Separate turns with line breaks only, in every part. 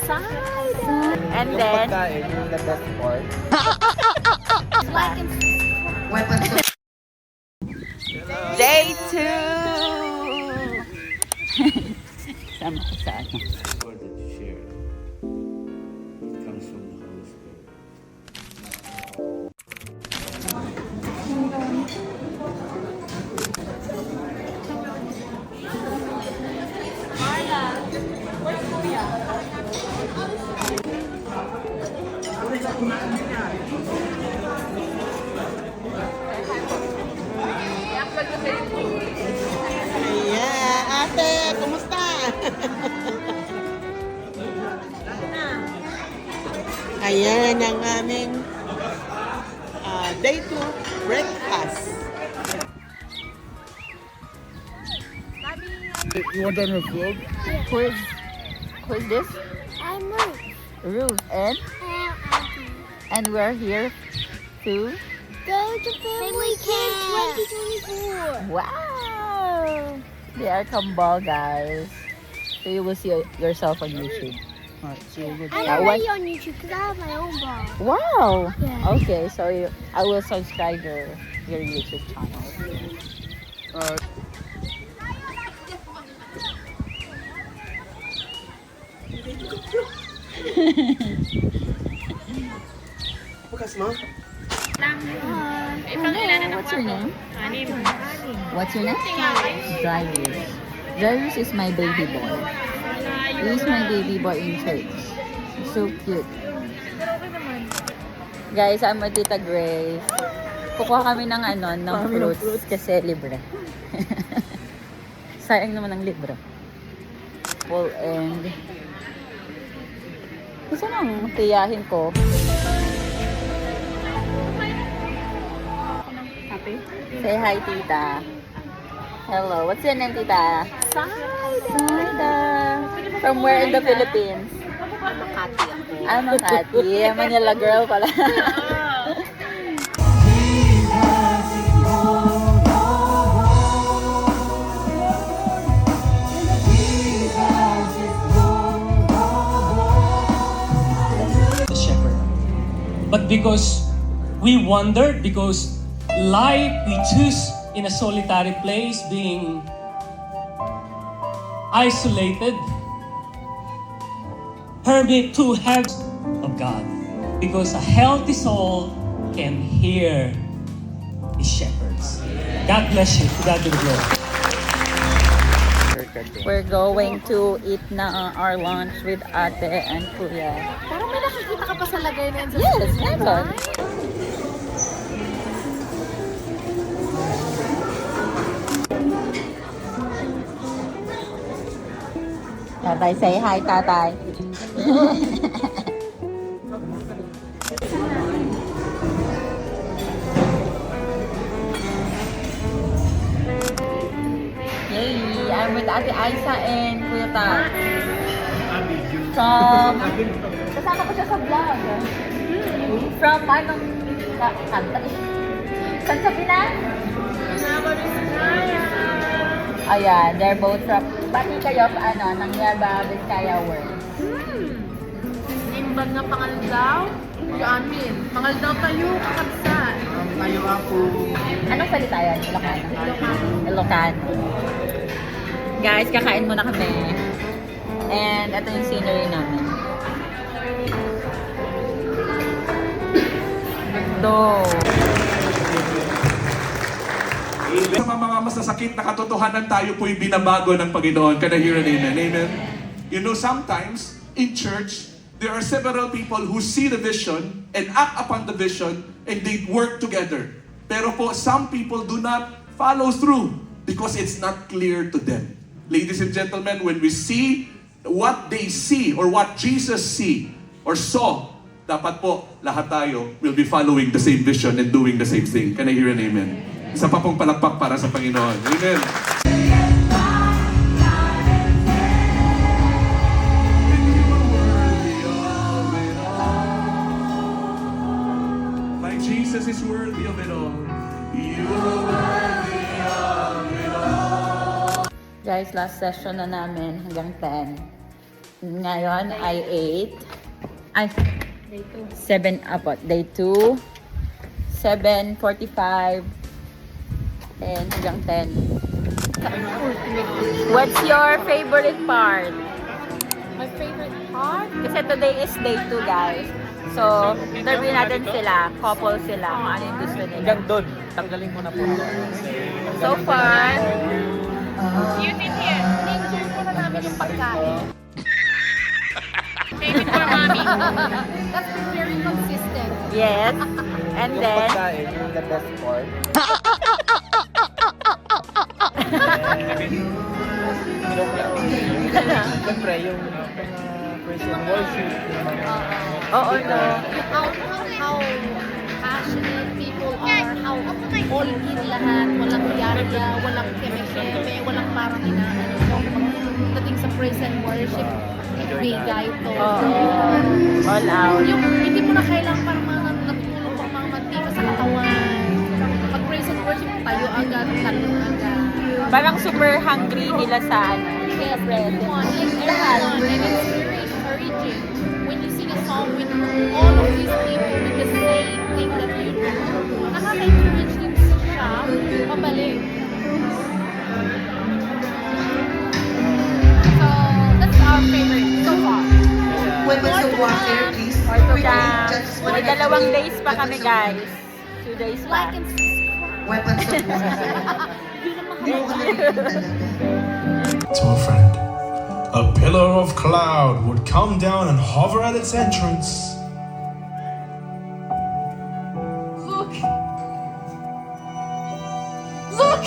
And
Yung
then,
pagkain, yung the best part.
day 2! Sama ko sa ano.
Word that you share, it comes from the Holy Spirit.
Ayan, ate, kumusta? Ayan ang aming day 2 breakfast.
You want on her vlog?
Who is this?
I'm Ruth.
Ruth. And we're here to...
Go to Family Camp 2024.
Wow! They are Kambal, guys. So you will see yourself on YouTube.
Alright, so we're
I'm
Yeah,
already on YouTube because I have my own blog.
Wow!
Yeah.
Okay, so I will subscribe your YouTube channel.
Bukas mo?
What's your name? What's your name? Drivers. Drivers is my baby boy. He's my baby boy in church. So cute. Guys, I'm with Tita Grace. Kukuha kami ng ng fruits kasi libre. Sayang naman ang libre. Apple and... Gusto nang tiyahin ko. Say hi, Tita. Hello. What's your name, Tita? Saida. From where in the Philippines?
Makati ako.
Makati. Manila girl pala.
The shepherd. But because we wandered, because life we choose in a solitary place, being isolated, permit to have of God. Because a healthy soul can hear his shepherds. God bless you. To God be the glory.
We're going to eat na our lunch with Ate and Kuya.
Parang may nakikita ka pa sa lagay na yan sa
Yes, meron. Tatay, say hi, Tatay. Yay! I'm with Ate Aisa and Kuya Tat. Kasama ko siya sa vlog. From anong kanta? Saan sa Pinas? Ayan, they're both from, bati kayo ng Nueva Vizcaya World.
Imbag nga pangalan daw, yung amin. Pangalan daw tayo, kakabsan.
Tayo ako.
Anong salita yan? Ilocano? Ilocano. Guys, kakain muna kami. And ito yung scenery namin. Do.
Sa mga masasakit na katotohanan, tayo po'y binabago ng Panginoon. Can I hear an amen? Amen? You know, sometimes in church, there are several people who see the vision and act upon the vision and they work together. Pero po, some people do not follow through because it's not clear to them. Ladies and gentlemen, when we see what they see or what Jesus see or saw, dapat po lahat tayo will be following the same vision and doing the same thing. Can I hear an amen? Isa pa pong palakpak para sa Panginoon. Amen. My Jesus is worthy of it all. You are worthy of it all.
Guys, last session na namin hanggang 10. Ngayon ay 7 apat. Day 2, 7:45, and hanggang 10. What's your favorite part?
My favorite part?
Kasi today is day 2, guys. So, interview natin sila. Couple sila. Kung ano yung gusto nila.
Hanggang doon. Tanggalin mo na po.
So far,
Nature ko na namin yung pagkain.
Favorite for mommy.
That's very consistent.
yes. And
Yung
then,
pagkain, yung the best part. Siyempre, yung praise and worship, yung mga...
oo, no.
How passionate people are, how all in lahat, walang yaya, walang keme-keme, walang parang inaano. Pagdating sa praise and worship, bigay to.
Oo. All out.
Yung hindi mo na kailangan parang mga natulog pang mga mantika sa katawan. Pag praise and worship, tayo agad, talong agad.
Parang super hungry nila sa ano.
Yes, everyone, like everyone, and it's very encouraging when you sing a song with all of these people with the same thing that you do. Nakaka-encourage din siya pabalik. So, that's our favorite so far.
Weapons of warfare, please.
Or to
Quickly,
the,
just
may
1
dalawang
minute.
days pa kami, guys. 2 days pa.
Like and subscribe.
Weapons of warfare. Hindi ko kami talaga.
To a friend, a pillar of cloud would come down and hover at its entrance.
Look! Look!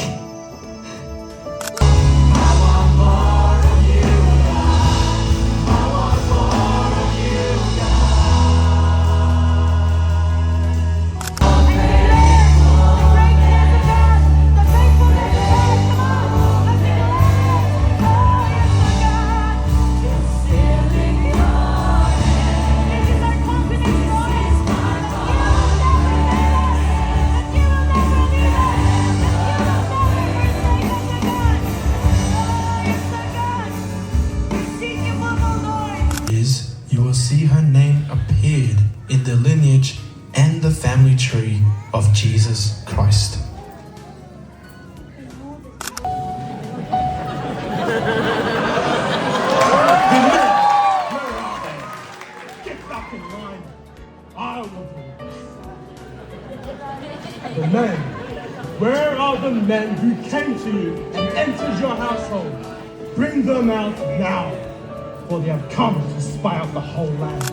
Is you will see her name appeared in the lineage and the family tree of Jesus Christ.
Get back in line. I will do it. The men. Where are the men who came to you and entered your household? Bring them out now, for they have come to spy out the whole land.